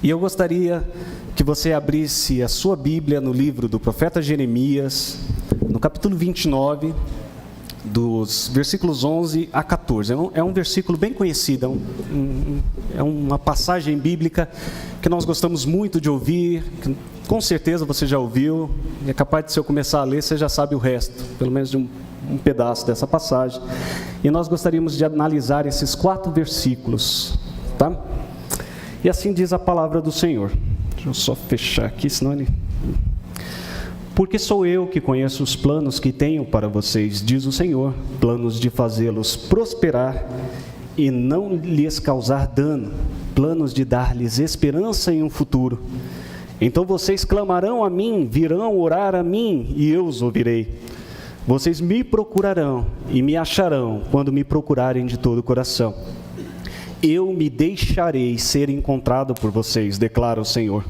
E eu gostaria que você abrisse a sua Bíblia no livro do profeta Jeremias, no capítulo 29, dos versículos 11 a 14. É um versículo bem conhecido, é uma passagem bíblica que nós gostamos muito de ouvir, que com certeza você já ouviu, e é capaz de, se eu começar a ler, você já sabe o resto, pelo menos de um pedaço dessa passagem. E nós gostaríamos de analisar esses 4 versículos, tá? E assim diz a palavra do Senhor. Deixa eu só fechar aqui, senão ele... Porque sou eu que conheço os planos que tenho para vocês, diz o Senhor, planos de fazê-los prosperar e não lhes causar dano, planos de dar-lhes esperança em um futuro. Então vocês clamarão a mim, virão orar a mim, e eu os ouvirei. Vocês me procurarão e me acharão quando me procurarem de todo o coração. Eu me deixarei ser encontrado por vocês, declara o Senhor,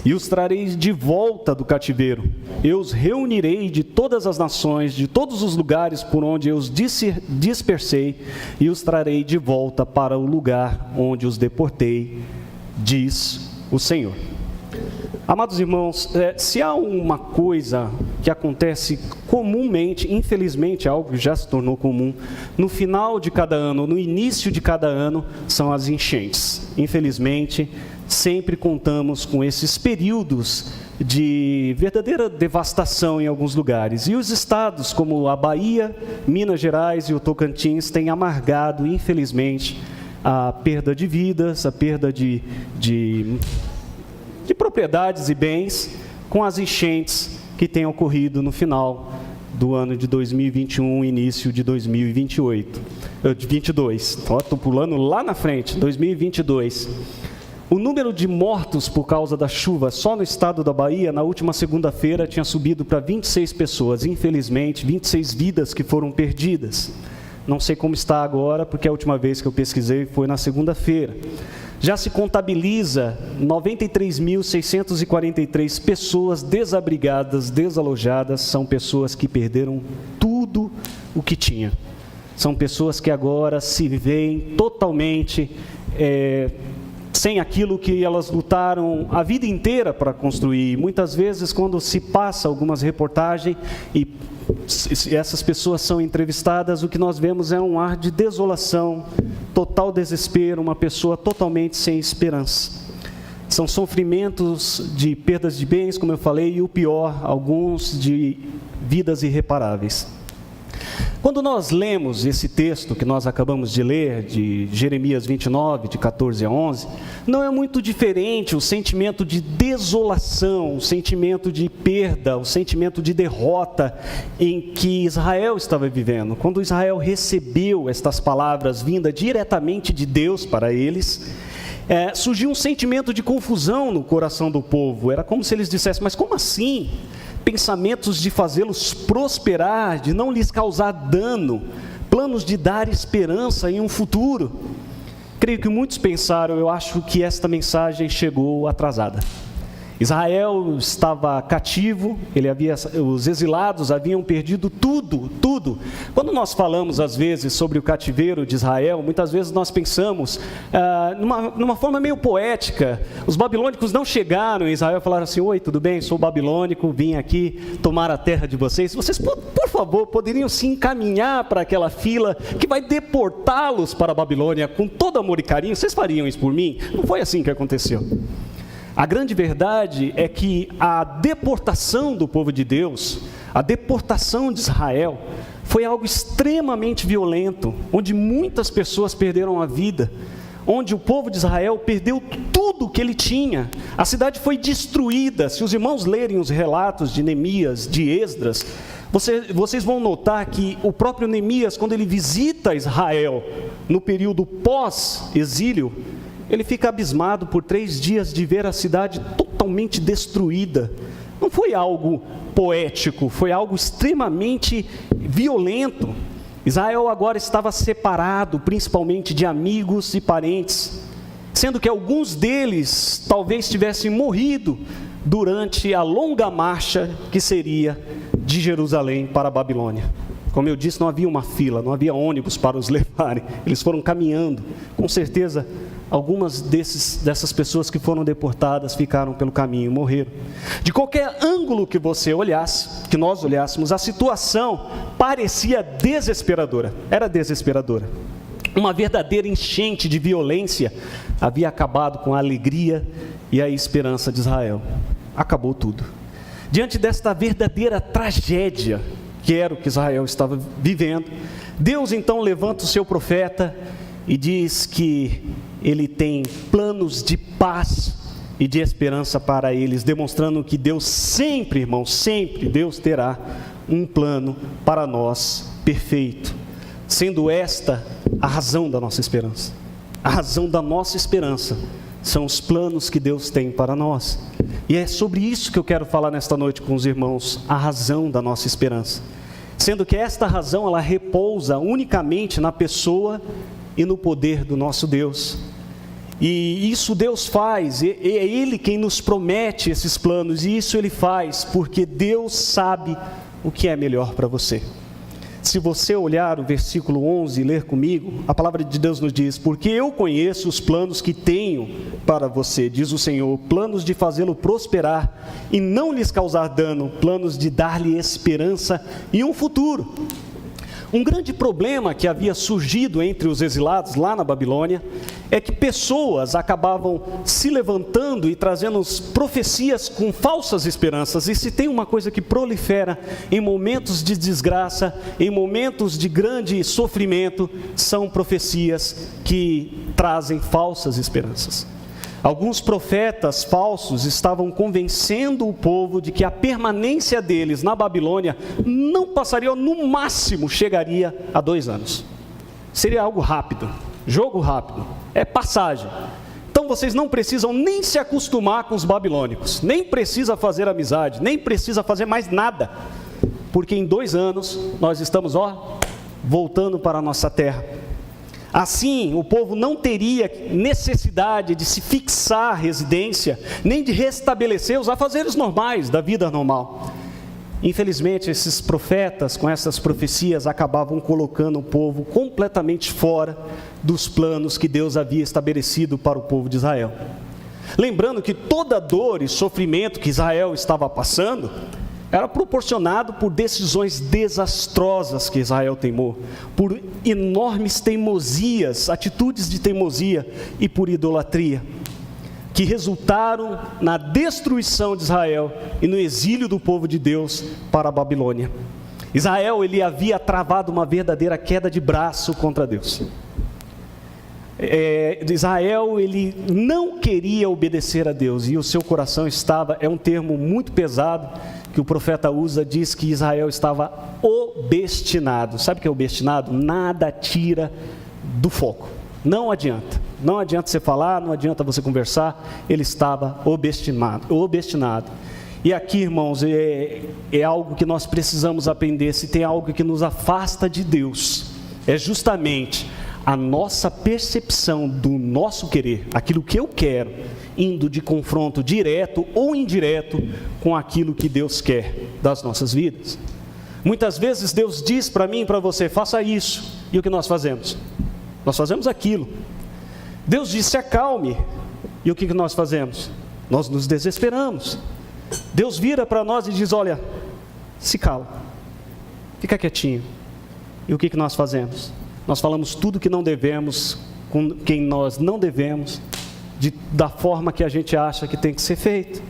e os trarei de volta do cativeiro. Eu os reunirei de todas as nações, de todos os lugares por onde eu os dispersei, e os trarei de volta para o lugar onde os deportei, diz o Senhor. Amados irmãos, se há uma coisa que acontece comumente, infelizmente algo que já se tornou comum, no final de cada ano, no início de cada ano, são as enchentes. Infelizmente, sempre contamos com esses períodos de verdadeira devastação em alguns lugares. E os estados como a Bahia, Minas Gerais e o Tocantins têm amargado, infelizmente, a perda de vidas, a perda de propriedades e bens com as enchentes que têm ocorrido no final do ano de 2021, início de 2022. Estou pulando lá na frente, 2022. O número de mortos por causa da chuva só no estado da Bahia, na última segunda-feira, tinha subido para 26 pessoas. Infelizmente, 26 vidas que foram perdidas. Não sei como está agora, porque a última vez que eu pesquisei foi na segunda-feira. Já se contabiliza 93.643 pessoas desabrigadas, desalojadas. São pessoas que perderam tudo o que tinham. São pessoas que agora se veem totalmente sem aquilo que elas lutaram a vida inteira para construir. Muitas vezes, quando se passa algumas reportagens e essas pessoas são entrevistadas, o que nós vemos é um ar de desolação, total desespero, uma pessoa totalmente sem esperança. São sofrimentos de perdas de bens, como eu falei, e o pior, alguns de vidas irreparáveis. Quando nós lemos esse texto que nós acabamos de ler, de Jeremias 29, de 14 a 11, não é muito diferente o sentimento de desolação, o sentimento de perda, o sentimento de derrota em que Israel estava vivendo. Quando Israel recebeu estas palavras vindas diretamente de Deus para eles, surgiu um sentimento de confusão no coração do povo. Era como se eles dissessem: mas como assim? Pensamentos de fazê-los prosperar, de não lhes causar dano, planos de dar esperança em um futuro. Creio que muitos pensaram, eu acho que esta mensagem chegou atrasada. Israel estava cativo, os exilados haviam perdido tudo. Quando nós falamos às vezes sobre o cativeiro de Israel, muitas vezes nós pensamos numa forma meio poética. Os babilônicos não chegaram em Israel e falaram assim: oi, tudo bem, sou babilônico, vim aqui tomar a terra de vocês. Vocês, por favor, poderiam se encaminhar para aquela fila que vai deportá-los para a Babilônia com todo amor e carinho? Vocês fariam isso por mim? Não foi assim que aconteceu. A grande verdade é que a deportação do povo de Deus, a deportação de Israel, foi algo extremamente violento, onde muitas pessoas perderam a vida, onde o povo de Israel perdeu tudo o que ele tinha. A cidade foi destruída. Se os irmãos lerem os relatos de Neemias, de Esdras, vocês vão notar que o próprio Neemias, quando ele visita Israel, no período pós-exílio, ele fica abismado por 3 dias de ver a cidade totalmente destruída. Não foi algo poético, foi algo extremamente violento. Israel agora estava separado, principalmente de amigos e parentes, sendo que alguns deles talvez tivessem morrido durante a longa marcha que seria de Jerusalém para a Babilônia. Como eu disse, não havia uma fila, não havia ônibus para os levarem, eles foram caminhando, com certeza algumas dessas pessoas que foram deportadas ficaram pelo caminho e morreram. De qualquer ângulo que você olhasse, que nós olhássemos, a situação parecia desesperadora, era desesperadora. Uma verdadeira enchente de violência havia acabado com a alegria e a esperança de Israel. Acabou tudo. Diante desta verdadeira tragédia, que era o que Israel estava vivendo, Deus então levanta o seu profeta e diz que ele tem planos de paz e de esperança para eles, demonstrando que Deus sempre, irmãos, sempre Deus terá um plano para nós perfeito, sendo esta a razão da nossa esperança. A razão da nossa esperança são os planos que Deus tem para nós. E é sobre isso que eu quero falar nesta noite com os irmãos, a razão da nossa esperança. Sendo que esta razão, ela repousa unicamente na pessoa e no poder do nosso Deus. E isso Deus faz, é Ele quem nos promete esses planos, e isso Ele faz porque Deus sabe o que é melhor para você. Se você olhar o versículo 11 e ler comigo, a palavra de Deus nos diz: porque eu conheço os planos que tenho para você, diz o Senhor, planos de fazê-lo prosperar e não lhes causar dano, planos de dar-lhe esperança e um futuro. Um grande problema que havia surgido entre os exilados lá na Babilônia é que pessoas acabavam se levantando e trazendo profecias com falsas esperanças. E se tem uma coisa que prolifera em momentos de desgraça, em momentos de grande sofrimento, são profecias que trazem falsas esperanças. Alguns profetas falsos estavam convencendo o povo de que a permanência deles na Babilônia não passaria, no máximo chegaria a 2 anos. Seria algo rápido, jogo rápido, é passagem. Então vocês não precisam nem se acostumar com os babilônicos, nem precisa fazer amizade, nem precisa fazer mais nada, porque em 2 anos nós estamos, voltando para a nossa terra. Assim, o povo não teria necessidade de se fixar residência, nem de restabelecer os afazeres normais da vida normal. Infelizmente, esses profetas, com essas profecias, acabavam colocando o povo completamente fora dos planos que Deus havia estabelecido para o povo de Israel. Lembrando que toda dor e sofrimento que Israel estava passando era proporcionado por decisões desastrosas que Israel tomou, por enormes teimosias, atitudes de teimosia e por idolatria, que resultaram na destruição de Israel e no exílio do povo de Deus para a Babilônia. Israel, ele havia travado uma verdadeira queda de braço contra Deus. Israel, ele não queria obedecer a Deus e o seu coração estava, é um termo muito pesado que o profeta usa, diz que Israel estava obstinado. Sabe o que é obstinado? Nada tira do foco, não adianta você falar, não adianta você conversar, ele estava obstinado. E aqui, irmãos, é algo que nós precisamos aprender. Se tem algo que nos afasta de Deus, é justamente a nossa percepção do nosso querer, aquilo que eu quero, indo de confronto direto ou indireto com aquilo que Deus quer das nossas vidas. Muitas vezes Deus diz para mim e para você: faça isso, e o que nós fazemos? Nós fazemos aquilo. Deus diz: se acalme, e o que nós fazemos? Nós nos desesperamos. Deus vira para nós e diz: olha, se cala, fica quietinho, e o que nós fazemos? Nós falamos tudo que não devemos, com quem nós não devemos, da forma que a gente acha que tem que ser feito.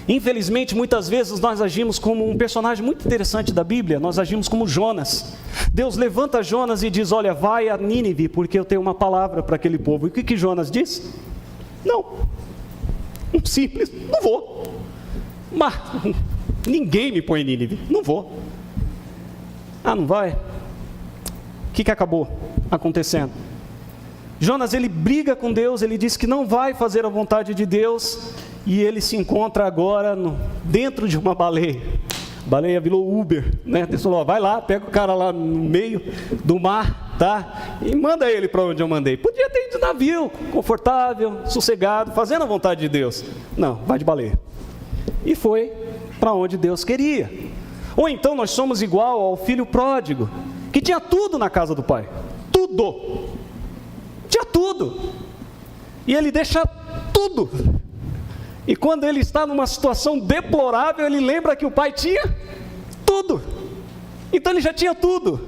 Infelizmente, muitas vezes nós agimos como um personagem muito interessante da Bíblia, nós agimos como Jonas. Deus levanta Jonas e diz: olha, vai a Nínive, porque eu tenho uma palavra para aquele povo. E o que Jonas diz? Não, simples, não vou. Mas ninguém me põe em Nínive, não vou. Não vai? O que acabou acontecendo? Jonas, ele briga com Deus, ele diz que não vai fazer a vontade de Deus, e ele se encontra agora dentro de uma baleia. A baleia virou Uber, né? Deus falou: vai lá, pega o cara lá no meio do mar, tá? E manda ele para onde eu mandei. Podia ter ido de navio, confortável, sossegado, fazendo a vontade de Deus. Não, vai de baleia. E foi para onde Deus queria. Ou então nós somos igual ao filho pródigo, que tinha tudo na casa do pai. Tudo. Tinha tudo. e ele deixa tudo. E quando ele está numa situação deplorável, ele lembra que o pai tinha tudo. Então ele já tinha tudo.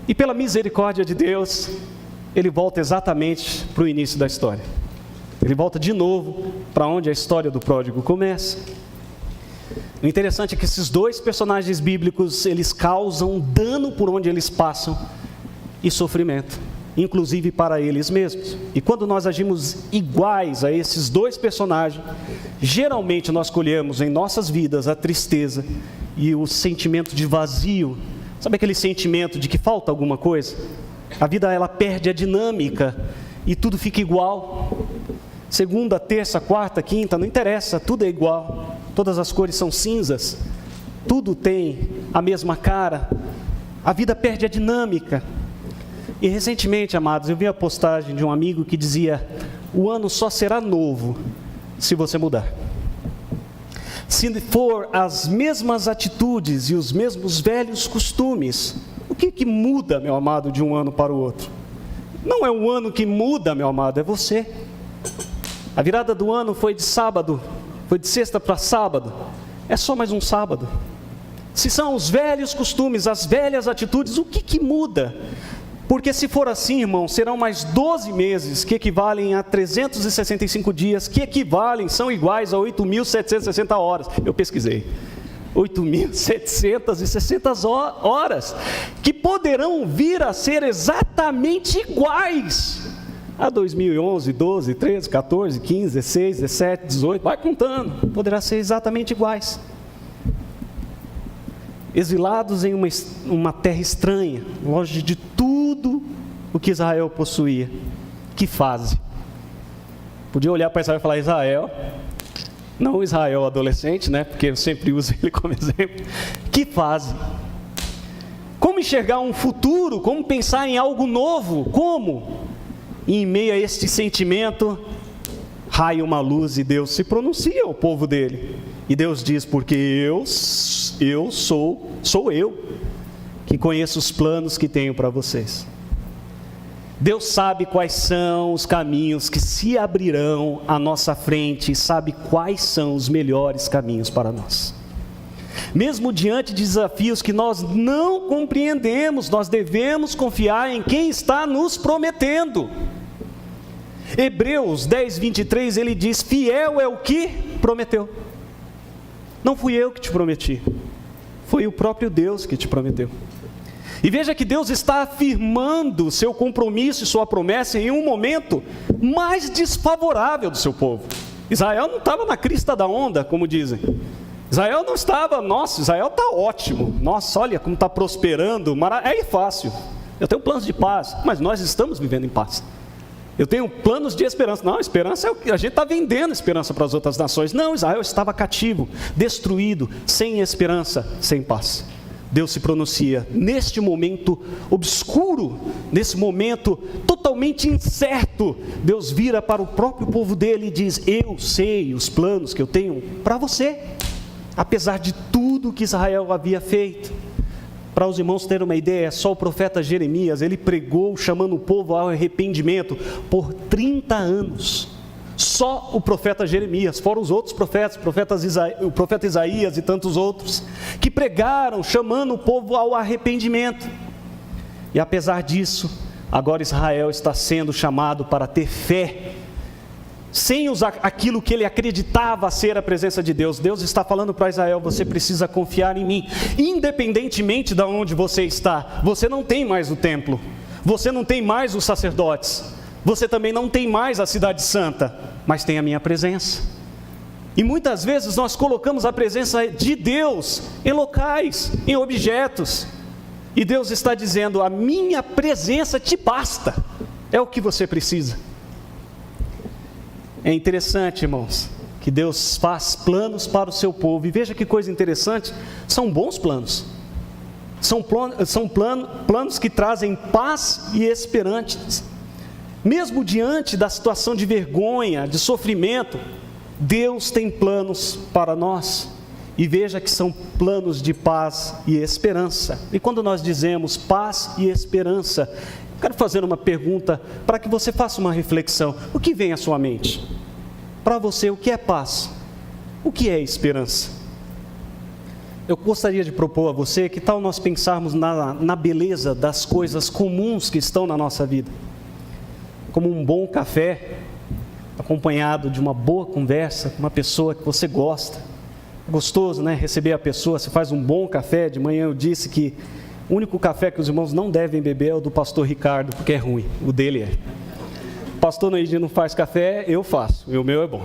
E pela misericórdia de Deus, ele volta exatamente para o início da história. Ele volta de novo para onde a história do pródigo começa. O interessante é que esses dois personagens bíblicos, eles causam dano por onde eles passam e sofrimento, inclusive para eles mesmos. E quando nós agimos iguais a esses dois personagens, geralmente nós colhemos em nossas vidas a tristeza e o sentimento de vazio. Sabe aquele sentimento de que falta alguma coisa? A vida, ela perde a dinâmica e tudo fica igual. Segunda, terça, quarta, quinta, não interessa, tudo é igual. Todas as cores são cinzas, tudo tem a mesma cara. A vida perde a dinâmica. E recentemente, amados, eu vi a postagem de um amigo que dizia: o ano só será novo se você mudar. Se for as mesmas atitudes e os mesmos velhos costumes, o que muda, meu amado, de um ano para o outro? Não é um ano que muda, meu amado, é você. A virada do ano foi de sábado, foi de sexta para sábado, é só mais um sábado. Se são os velhos costumes, as velhas atitudes, o que muda? Porque se for assim, irmão, serão mais 12 meses, que equivalem a 365 dias, que equivalem, são iguais a 8.760 horas. Eu pesquisei. 8.760 horas, que poderão vir a ser exatamente iguais a 2011, 12, 13, 14, 15, 16, 17, 18, vai contando, poderá ser exatamente iguais. Exilados em uma terra estranha, longe de tudo o que Israel possuía. Que fase? Podia olhar para Israel e falar: Israel, não Israel adolescente, né? Porque eu sempre uso ele como exemplo. Que fase? Como enxergar um futuro? Como pensar em algo novo? Como? E em meio a este sentimento, raia uma luz e Deus se pronuncia ao povo dele. E Deus diz: porque eu sou eu que conheço os planos que tenho para vocês. Deus sabe quais são os caminhos que se abrirão à nossa frente e sabe quais são os melhores caminhos para nós. Mesmo diante de desafios que nós não compreendemos, nós devemos confiar em quem está nos prometendo. Hebreus 10, 23, ele diz: fiel é o que prometeu. Não fui eu que te prometi, foi o próprio Deus que te prometeu. E veja que Deus está afirmando seu compromisso e sua promessa em um momento mais desfavorável do seu povo. Israel não estava na crista da onda, como dizem. Israel não estava: nossa, Israel está ótimo, nossa, olha como está prosperando, é fácil, eu tenho planos de paz. Mas nós estamos vivendo em paz. Eu tenho planos de esperança. Não, esperança é o que a gente está vendendo, esperança para as outras nações. Não, Israel estava cativo, destruído, sem esperança, sem paz. Deus se pronuncia neste momento obscuro, nesse momento totalmente incerto. Deus vira para o próprio povo dele e diz: eu sei os planos que eu tenho para você, apesar de tudo que Israel havia feito. Para os irmãos terem uma ideia, só o profeta Jeremias, ele pregou chamando o povo ao arrependimento por 30 anos. Só o profeta Jeremias, fora os outros profetas, o profeta Isaías e tantos outros, que pregaram chamando o povo ao arrependimento. E apesar disso, agora Israel está sendo chamado para ter fé, sem usar aquilo que ele acreditava ser a presença de Deus. Deus está falando para Israel: você precisa confiar em mim, independentemente de onde você está. Você não tem mais o templo, você não tem mais os sacerdotes, você também não tem mais a cidade santa, mas tem a minha presença. E muitas vezes nós colocamos a presença de Deus em locais, em objetos, e Deus está dizendo: a minha presença te basta, é o que você precisa. É interessante, irmãos, que Deus faz planos para o seu povo. E veja que coisa interessante, são bons planos. São planos que trazem paz e esperança. Mesmo diante da situação de vergonha, de sofrimento, Deus tem planos para nós. E veja que são planos de paz e esperança. E quando nós dizemos paz e esperança, Quero fazer uma pergunta para que você faça uma reflexão. O que vem à sua mente? Para você, o que é paz? O que é esperança? Eu gostaria de propor a você, que tal nós pensarmos na beleza das coisas comuns que estão na nossa vida? Como um bom café, acompanhado de uma boa conversa com uma pessoa que você gosta. É gostoso, né? Receber a pessoa, você faz um bom café. De manhã eu disse que o único café que os irmãos não devem beber é o do pastor Ricardo, porque é ruim, o dele é. O pastor Noidinho não faz café, eu faço, e o meu é bom.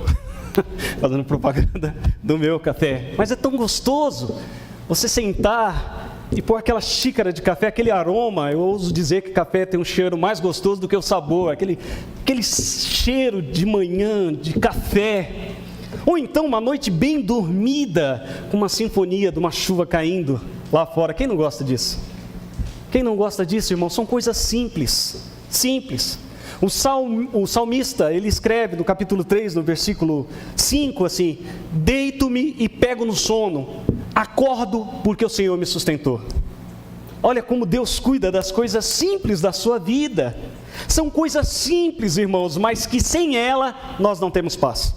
Fazendo propaganda do meu café. Mas é tão gostoso você sentar e pôr aquela xícara de café, aquele aroma. Eu ouso dizer que café tem um cheiro mais gostoso do que o sabor, aquele cheiro de manhã, de café. Ou então uma noite bem dormida, com uma sinfonia de uma chuva caindo lá fora. Quem não gosta disso? Quem não gosta disso, irmão? São coisas simples, simples. O salmista, ele escreve no capítulo 3, no versículo 5, assim: deito-me e pego no sono, acordo porque o Senhor me sustentou. Olha como Deus cuida das coisas simples da sua vida. São coisas simples, irmãos, mas que sem ela nós não temos paz.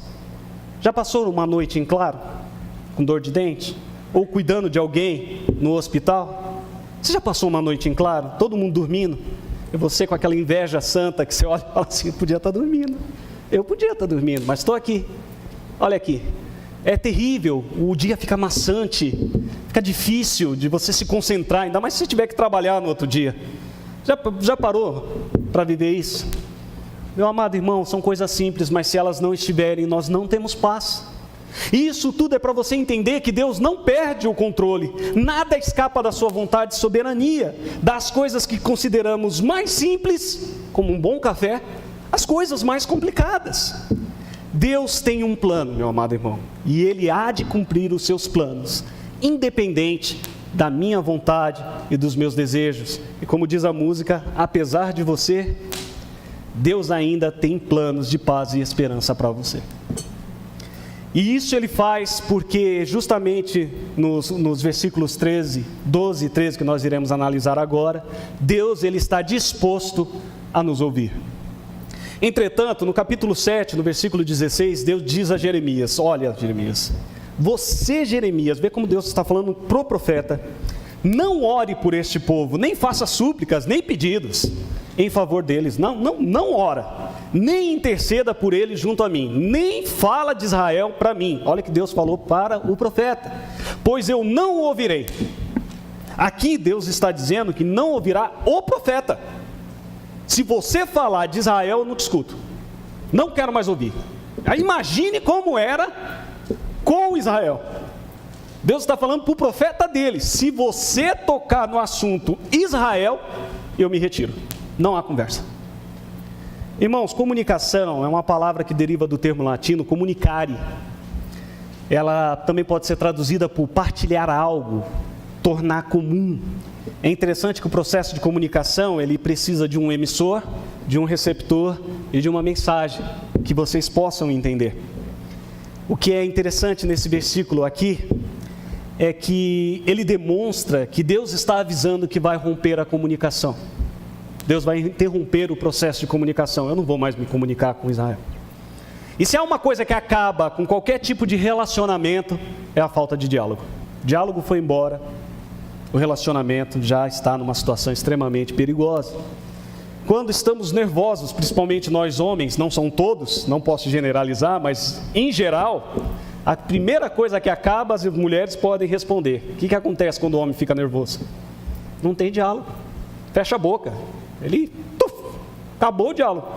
Já passou uma noite em claro, com dor de dente? Ou cuidando de alguém no hospital? Você já passou uma noite em claro, todo mundo dormindo? E você com aquela inveja santa que você olha e fala assim: eu podia estar dormindo. Eu podia estar dormindo, mas estou aqui. Olha aqui. É terrível, o dia fica maçante, fica difícil de você se concentrar, ainda mais se você tiver que trabalhar no outro dia. Já parou para viver isso? Meu amado irmão, são coisas simples, mas se elas não estiverem, nós não temos paz. E isso tudo é para você entender que Deus não perde o controle, nada escapa da sua vontade e soberania, das coisas que consideramos mais simples, como um bom café, as coisas mais complicadas. Deus tem um plano, meu amado irmão, e Ele há de cumprir os seus planos, independente da minha vontade e dos meus desejos. E como diz a música, apesar de você, Deus ainda tem planos de paz e esperança para você. E isso Ele faz porque justamente nos versículos 12 e 13 que nós iremos analisar agora, Deus Ele está disposto a nos ouvir. Entretanto, no capítulo 7, no versículo 16, Deus diz a Jeremias: olha, Jeremias, você, Jeremias, vê como Deus está falando pro profeta, não ore por este povo, nem faça súplicas, nem pedidos em favor deles, não ora, nem interceda por eles junto a mim, nem fala de Israel para mim. Olha que Deus falou para o profeta: pois eu não o ouvirei. Aqui Deus está dizendo que não ouvirá o profeta. Se você falar de Israel, eu não te escuto, não quero mais ouvir. Aí imagine como era com Israel. Deus está falando para o profeta dele: se você tocar no assunto Israel, eu me retiro. Não há conversa. Irmãos, comunicação é uma palavra que deriva do termo latino comunicare. Ela também pode ser traduzida por partilhar algo, tornar comum. É interessante que o processo de comunicação, ele precisa de um emissor, de um receptor e de uma mensagem, que vocês possam entender. O que é interessante nesse versículo aqui, é que ele demonstra que Deus está avisando que vai romper a comunicação. Deus vai interromper o processo de comunicação. Eu não vou mais me comunicar com Israel. E se há uma coisa que acaba com qualquer tipo de relacionamento, é a falta de diálogo. O diálogo foi embora, o relacionamento já está numa situação extremamente perigosa. Quando estamos nervosos, principalmente nós homens, não são todos, não posso generalizar, mas em geral, a primeira coisa que acaba, as mulheres podem responder. O que acontece quando o homem fica nervoso? Não tem diálogo, fecha a boca, acabou o diálogo.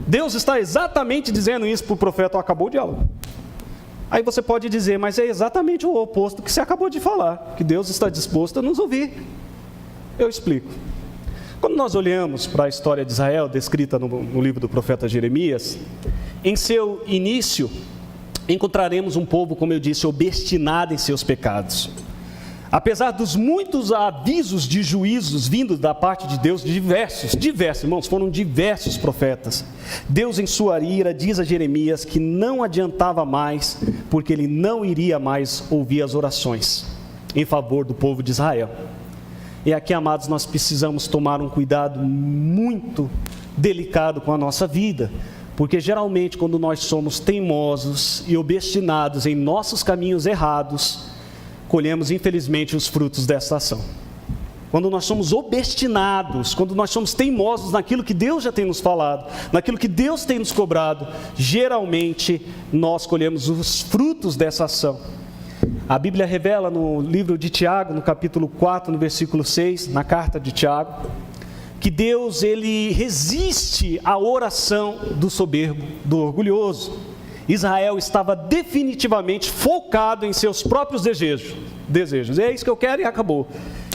Deus está exatamente dizendo isso para o profeta: acabou o diálogo. Aí você pode dizer: mas é exatamente o oposto que você acabou de falar, que Deus está disposto a nos ouvir. Eu explico. Quando nós olhamos para a história de Israel, descrita no livro do profeta Jeremias, em seu início, encontraremos um povo, como eu disse, obstinado em seus pecados. Apesar dos muitos avisos de juízos vindos da parte de Deus, diversos, irmãos, foram diversos profetas. Deus, em sua ira, diz a Jeremias que não adiantava mais, porque ele não iria mais ouvir as orações em favor do povo de Israel. E aqui, amados, nós precisamos tomar um cuidado muito delicado com a nossa vida, porque geralmente quando nós somos teimosos e obstinados em nossos caminhos errados, colhemos infelizmente os frutos dessa ação. Quando nós somos obstinados, quando nós somos teimosos naquilo que Deus já tem nos falado, naquilo que Deus tem nos cobrado, geralmente nós colhemos os frutos dessa ação. A Bíblia revela no livro de Tiago, no capítulo 4, no versículo 6, na carta de Tiago, que Deus, ele resiste à oração do soberbo, do orgulhoso. Israel estava definitivamente focado em seus próprios desejos. É isso que eu quero e acabou.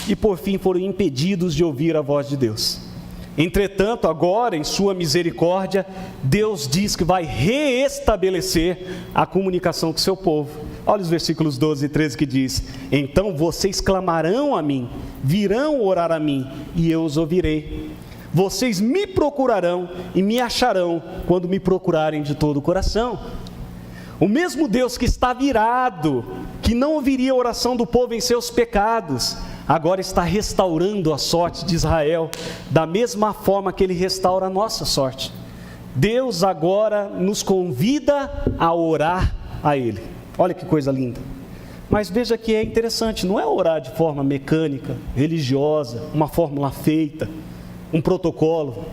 E por fim foram impedidos de ouvir a voz de Deus. Entretanto, agora, em sua misericórdia, Deus diz que vai reestabelecer a comunicação com seu povo. Olha os versículos 12 e 13 que diz: então vocês clamarão a mim, virão orar a mim, e eu os ouvirei. Vocês me procurarão e me acharão quando me procurarem de todo o coração. O mesmo Deus que estava irado, que não ouviria a oração do povo em seus pecados, agora está restaurando a sorte de Israel, da mesma forma que Ele restaura a nossa sorte. Deus agora nos convida a orar a Ele. Olha que coisa linda. Mas veja que é interessante, não é orar de forma mecânica, religiosa, uma fórmula feita, um protocolo.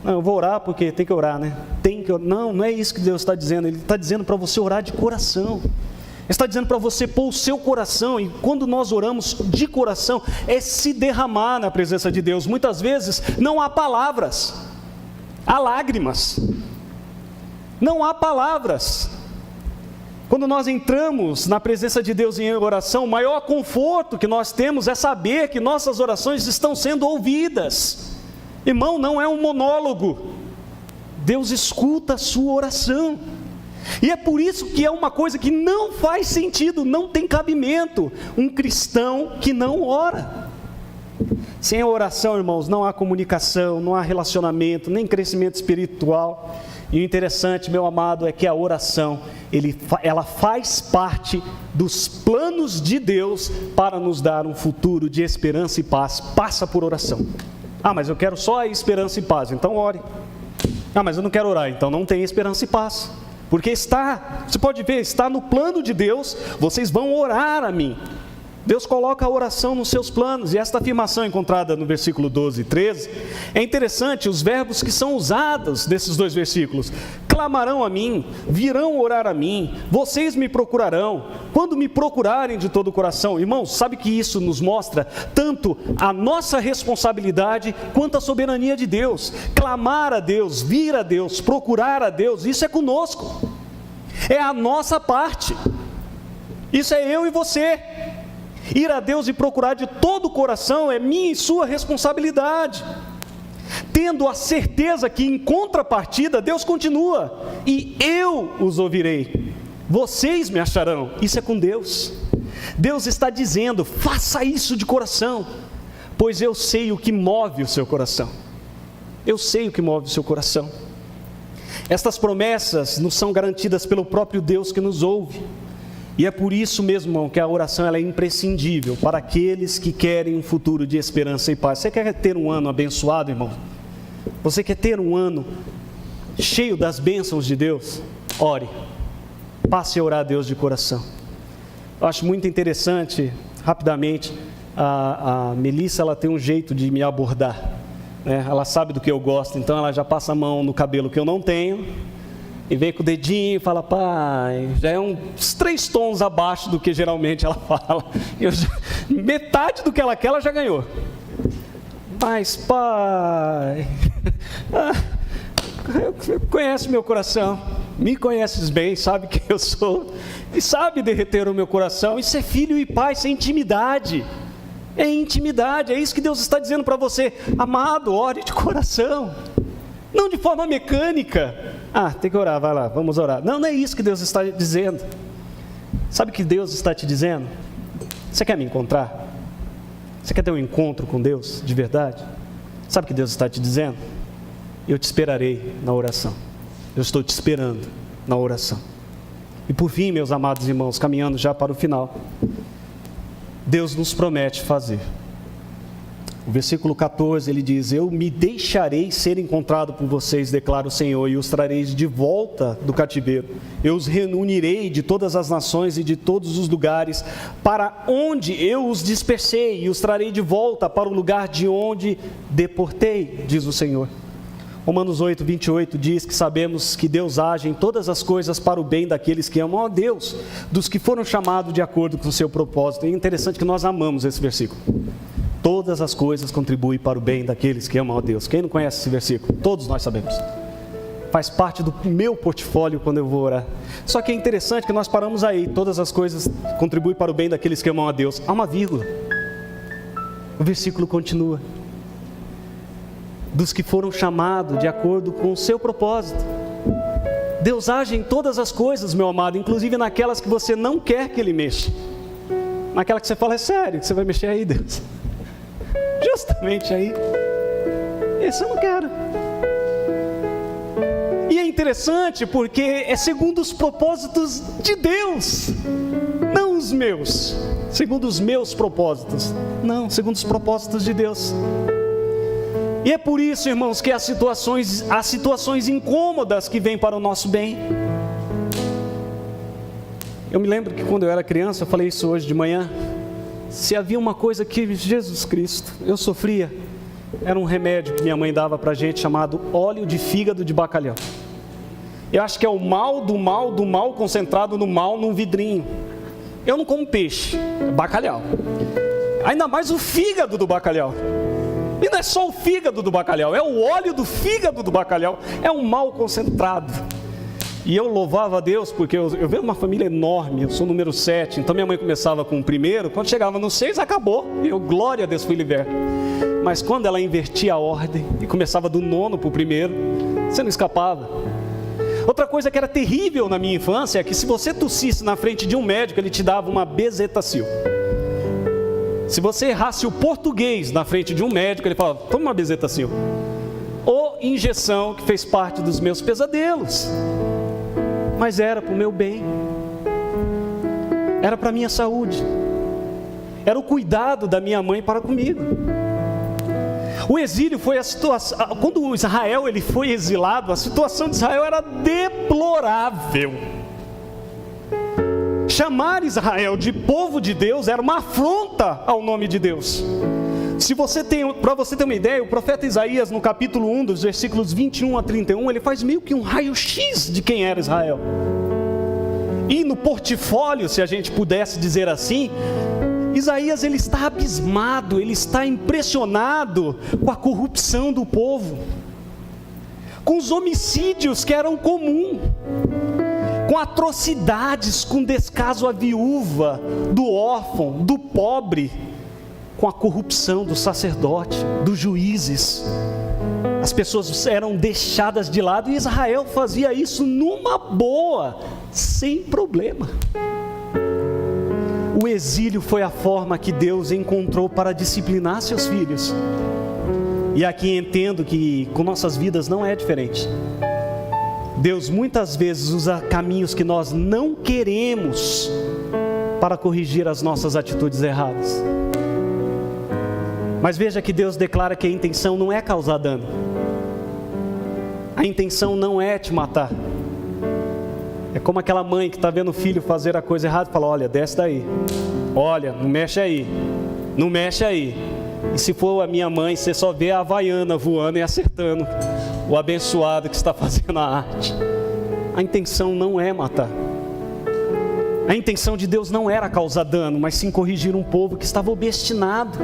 Não, eu vou orar porque tem que orar, né? Tem que orar. Não, não é isso que Deus está dizendo. Ele está dizendo para você orar de coração. Ele está dizendo para você pôr o seu coração, e quando nós oramos de coração, é se derramar na presença de Deus. Muitas vezes não há palavras, há lágrimas. Não há palavras. Quando nós entramos na presença de Deus em oração, o maior conforto que nós temos é saber que nossas orações estão sendo ouvidas. Irmão, não é um monólogo. Deus escuta a sua oração. E é por isso que é uma coisa que não faz sentido, não tem cabimento, um cristão que não ora. Sem a oração, irmãos, não há comunicação, não há relacionamento, nem crescimento espiritual. E o interessante, meu amado, é que a oração, ela faz parte dos planos de Deus para nos dar um futuro de esperança e paz. Passa por oração. Ah, mas eu quero só a esperança e paz, então ore. Ah, mas eu não quero orar, então não tem esperança e paz. Porque você pode ver, está no plano de Deus, vocês vão orar a mim. Deus coloca a oração nos seus planos, e esta afirmação encontrada no versículo 12 e 13, é interessante, os verbos que são usados desses dois versículos: clamarão a mim, virão orar a mim, vocês me procurarão, quando me procurarem de todo o coração. Irmãos, sabe que isso nos mostra tanto a nossa responsabilidade, quanto a soberania de Deus. Clamar a Deus, vir a Deus, procurar a Deus, isso é conosco, é a nossa parte, isso é eu e você. Ir a Deus e procurar de todo o coração é minha e sua responsabilidade, tendo a certeza que em contrapartida Deus continua: e eu os ouvirei, vocês me acharão. Isso é com Deus. Deus está dizendo: faça isso de coração, pois eu sei o que move o seu coração. Eu sei o que move o seu coração. Estas promessas nos são garantidas pelo próprio Deus que nos ouve. E é por isso mesmo, irmão, que a oração ela é imprescindível para aqueles que querem um futuro de esperança e paz. Você quer ter um ano abençoado, irmão? Você quer ter um ano cheio das bênçãos de Deus? Ore. Passe a orar a Deus de coração. Eu acho muito interessante, rapidamente, a Melissa, ela tem um jeito de me abordar, né? Ela sabe do que eu gosto, então ela já passa a mão no cabelo que eu não tenho, e vem com o dedinho e fala: pai, já é uns 3 tons abaixo do que geralmente ela fala. Metade do que ela quer, ela já ganhou. Mas, pai, conhece meu coração, me conheces bem, sabe quem eu sou, e sabe derreter o meu coração. Isso é filho e pai, isso é intimidade. É intimidade, é isso que Deus está dizendo para você. Amado, ore de coração, não de forma mecânica. Ah, tem que orar, vai lá, vamos orar. Não, não é isso que Deus está dizendo. Sabe o que Deus está te dizendo? Você quer me encontrar? Você quer ter um encontro com Deus de verdade? Sabe o que Deus está te dizendo? Eu te esperarei na oração. Eu estou te esperando na oração. E por fim, meus amados irmãos, caminhando já para o final, Deus nos promete fazer. O versículo 14, ele diz: eu me deixarei ser encontrado por vocês, declara o Senhor, e os trareis de volta do cativeiro. Eu os reunirei de todas as nações e de todos os lugares, para onde eu os dispersei, e os trarei de volta para o lugar de onde deportei, diz o Senhor. Romanos 8, 28 diz que sabemos que Deus age em todas as coisas para o bem daqueles que amam a Deus, dos que foram chamados de acordo com o seu propósito. E é interessante que nós amamos esse versículo. Todas as coisas contribuem para o bem daqueles que amam a Deus. Quem não conhece esse versículo? Todos nós sabemos. Faz parte do meu portfólio quando eu vou orar. Só que é interessante que nós paramos aí. Todas as coisas contribuem para o bem daqueles que amam a Deus. Há uma vírgula. O versículo continua. Dos que foram chamados de acordo com o seu propósito. Deus age em todas as coisas, meu amado, inclusive naquelas que você não quer que Ele mexa. Naquela que você fala: é sério que você vai mexer aí, Deus? Justamente aí. Esse eu não quero. E é interessante porque é segundo os propósitos de Deus, não os meus. Segundo os meus propósitos, não, segundo os propósitos de Deus. E é por isso, irmãos, que há situações incômodas que vêm para o nosso bem. Eu me lembro que quando eu era criança, eu falei isso hoje de manhã, se havia uma coisa que, Jesus Cristo, eu sofria, era um remédio que minha mãe dava para a gente, chamado óleo de fígado de bacalhau. Eu acho que é o mal do mal do mal concentrado no mal num vidrinho. Eu não como peixe, é bacalhau. Ainda mais o fígado do bacalhau. E não é só o fígado do bacalhau, é o óleo do fígado do bacalhau. É um mal concentrado. E eu louvava a Deus, porque eu venho de uma família enorme, eu sou o número 7, então minha mãe começava com o primeiro, quando chegava no 6 acabou, e eu, glória a Deus, fui liberto. Mas quando ela invertia a ordem, e começava do 9º para o primeiro, você não escapava. Outra coisa que era terrível na minha infância, é que se você tossisse na frente de um médico, ele te dava uma bezetacil. Se você errasse o português na frente de um médico, ele falava: toma uma bezetacil. Ou injeção, que fez parte dos meus pesadelos. Mas era para o meu bem. Era para a minha saúde. Era o cuidado da minha mãe para comigo. O exílio foi a situação... Quando Israel ele foi exilado, a situação de Israel era deplorável. Chamar Israel de povo de Deus era uma afronta ao nome de Deus. Para você ter uma ideia, o profeta Isaías, no capítulo 1, dos versículos 21 a 31, ele faz meio que um raio-x de quem era Israel. E no portfólio, se a gente pudesse dizer assim, Isaías ele está abismado, ele está impressionado com a corrupção do povo, com os homicídios que eram comuns, com atrocidades, com descaso à viúva, do órfão, do pobre, com a corrupção do sacerdote, dos juízes. As pessoas eram deixadas de lado e Israel fazia isso numa boa, sem problema. O exílio foi a forma que Deus encontrou para disciplinar seus filhos. E aqui entendo que com nossas vidas não é diferente. Deus muitas vezes usa caminhos que nós não queremos para corrigir as nossas atitudes erradas. Mas veja que Deus declara que a intenção não é causar dano. A intenção não é te matar. É como aquela mãe que está vendo o filho fazer a coisa errada e fala: olha, desce daí. Olha, não mexe aí. Não mexe aí. E se for a minha mãe, você só vê a havaiana voando e acertando o abençoado que está fazendo a arte. A intenção não é matar. A intenção de Deus não era causar dano, mas sim corrigir um povo que estava obstinado.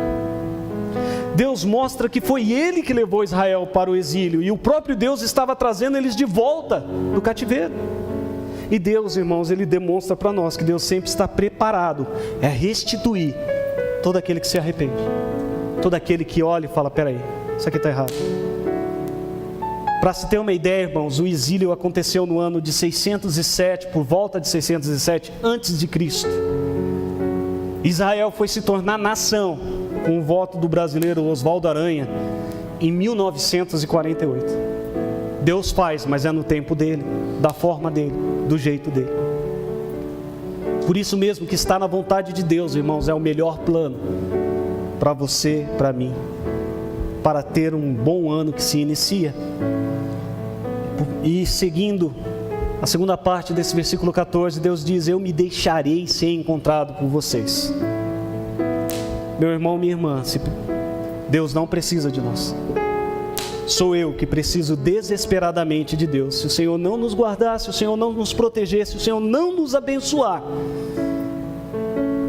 Deus mostra que foi Ele que levou Israel para o exílio, e o próprio Deus estava trazendo eles de volta do cativeiro. E Deus, irmãos, Ele demonstra para nós que Deus sempre está preparado a restituir todo aquele que se arrepende, todo aquele que olha e fala: peraí, isso aqui está errado. Para se ter uma ideia, irmãos, o exílio aconteceu no ano de 607, por volta de 607, antes de Cristo. Israel foi se tornar nação, com o voto do brasileiro Oswaldo Aranha, em 1948. Deus faz, mas é no tempo dele, da forma dele, do jeito dele. Por isso mesmo que está na vontade de Deus, irmãos, é o melhor plano. para você, para mim, para ter um bom ano que se inicia. E seguindo a segunda parte desse versículo 14, Deus diz: eu me deixarei ser encontrado por vocês. Meu irmão, minha irmã, Deus não precisa de nós. Sou eu que preciso desesperadamente de Deus. Se o Senhor não nos guardar, se o Senhor não nos proteger, se o Senhor não nos abençoar,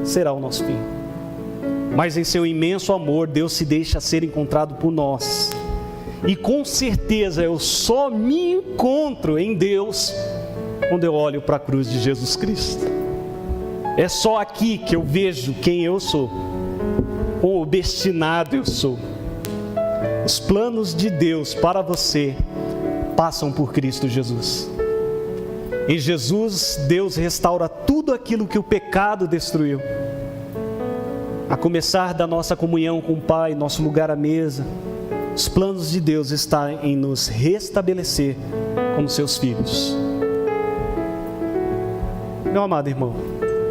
será o nosso fim. Mas em seu imenso amor, Deus se deixa ser encontrado por nós. E com certeza eu só me encontro em Deus quando eu olho para a cruz de Jesus Cristo. É só aqui que eu vejo quem eu sou, quão obstinado eu sou. Os planos de Deus para você passam por Cristo Jesus. Em Jesus, Deus restaura tudo aquilo que o pecado destruiu. A começar da nossa comunhão com o Pai, nosso lugar à mesa. Os planos de Deus estão em nos restabelecer como seus filhos. Meu amado irmão,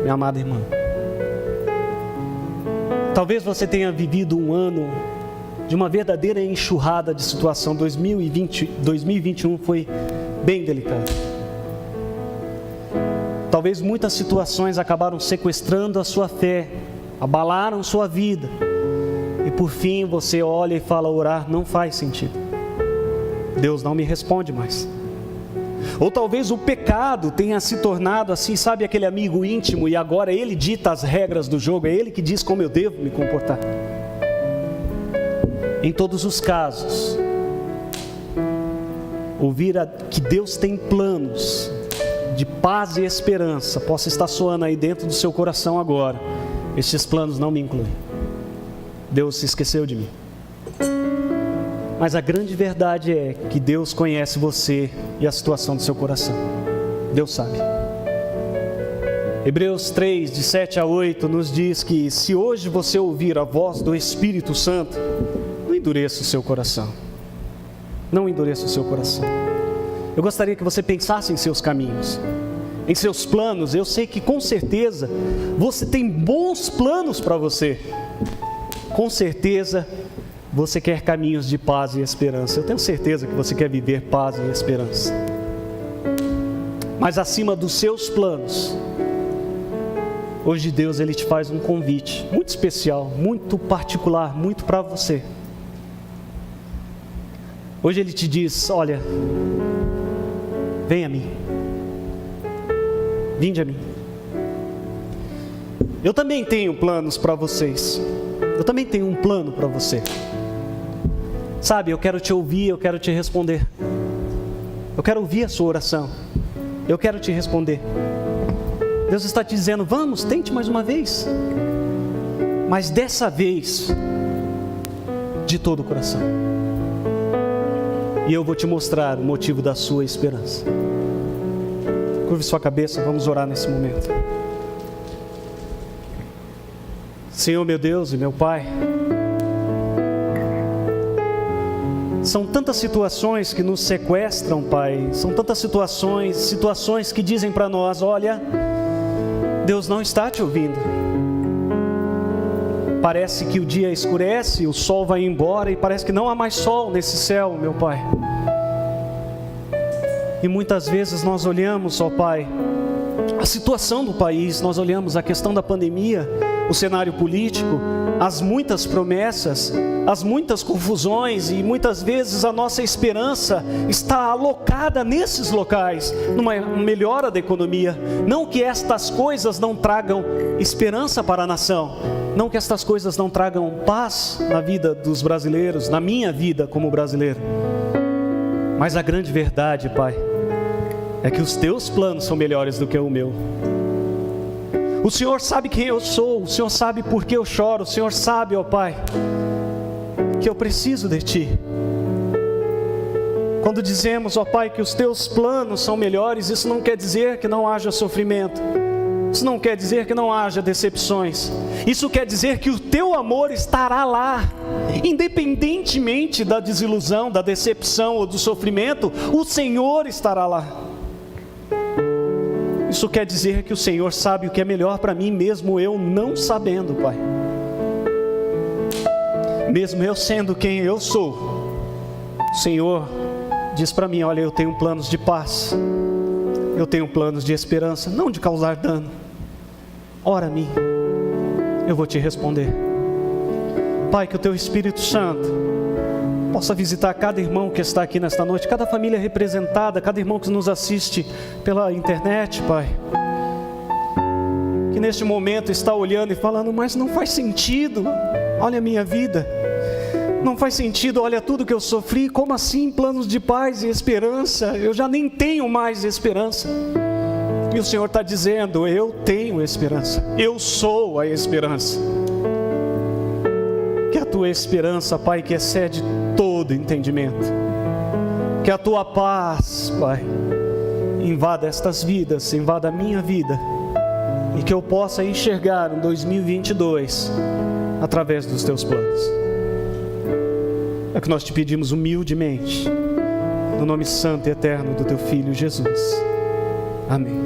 minha amada irmã, talvez você tenha vivido um ano de uma verdadeira enxurrada de situação. 2021 foi bem delicado. Talvez muitas situações acabaram sequestrando a sua fé, abalaram sua vida. E por fim você olha e fala: orar não faz sentido. Deus não me responde mais. Ou talvez o pecado tenha se tornado assim, sabe, aquele amigo íntimo, e agora ele dita as regras do jogo, é ele que diz como eu devo me comportar. Em todos os casos, ouvir que Deus tem planos de paz e esperança possa estar soando aí dentro do seu coração agora. Estes planos não me incluem. Deus se esqueceu de mim. Mas a grande verdade é que Deus conhece você e a situação do seu coração. Deus sabe. Hebreus 3, de 7 a 8, nos diz que se hoje você ouvir a voz do Espírito Santo, não endureça o seu coração. Não endureça o seu coração. Eu gostaria que você pensasse em seus caminhos, em seus planos. Eu sei que com certeza você tem bons planos para você. Com certeza você quer caminhos de paz e esperança. Eu tenho certeza que você quer viver paz e esperança. Mas acima dos seus planos, hoje Deus ele te faz um convite muito especial, muito particular, muito para você. Hoje Ele te diz: olha, vem a mim. Vinde a mim. Eu também tenho planos para vocês. Eu também tenho um plano para você. Sabe, eu quero te ouvir, eu quero te responder. Eu quero ouvir a sua oração. Eu quero te responder. Deus está te dizendo: vamos, tente mais uma vez. Mas dessa vez, de todo o coração. E eu vou te mostrar o motivo da sua esperança. Curve sua cabeça, vamos orar nesse momento. Senhor meu Deus e meu Pai, são tantas situações que nos sequestram, Pai. São tantas situações que dizem para nós: olha, Deus não está te ouvindo. Parece que o dia escurece, o sol vai embora e parece que não há mais sol nesse céu, meu Pai. E muitas vezes nós olhamos, ó Pai, a situação do país, nós olhamos a questão da pandemia, o cenário político, as muitas promessas, as muitas confusões, e muitas vezes a nossa esperança está alocada nesses locais, numa melhora da economia. Não que estas coisas não tragam esperança para a nação, não que estas coisas não tragam paz na vida dos brasileiros, na minha vida como brasileiro. Mas a grande verdade, Pai, é que os teus planos são melhores do que o meu. O Senhor sabe quem eu sou, o Senhor sabe por que eu choro, o Senhor sabe, ó Pai, que eu preciso de Ti. Quando dizemos, ó Pai, que os teus planos são melhores, isso não quer dizer que não haja sofrimento, isso não quer dizer que não haja decepções, isso quer dizer que o teu amor estará lá, independentemente da desilusão, da decepção ou do sofrimento, o Senhor estará lá. Isso quer dizer que o Senhor sabe o que é melhor para mim, mesmo eu não sabendo, Pai. mesmo eu sendo quem eu sou, o Senhor diz para mim: olha, eu tenho planos de paz, eu tenho planos de esperança, não de causar dano. Ora a mim, eu vou te responder. Pai, que o Teu Espírito Santo possa visitar cada irmão que está aqui nesta noite, cada família representada, cada irmão que nos assiste pela internet, Pai, que neste momento está olhando e falando: mas não faz sentido, olha a minha vida, não faz sentido, olha tudo que eu sofri, como assim planos de paz e esperança? Eu já nem tenho mais esperança. E o Senhor está dizendo: eu tenho esperança, eu sou a esperança. Que a Tua esperança, Pai, que excede todo entendimento, que a Tua paz, Pai, invada estas vidas, invada a minha vida, e que eu possa enxergar um 2022 através dos Teus planos. É o que nós te pedimos humildemente, no nome santo e eterno do Teu Filho Jesus. Amém.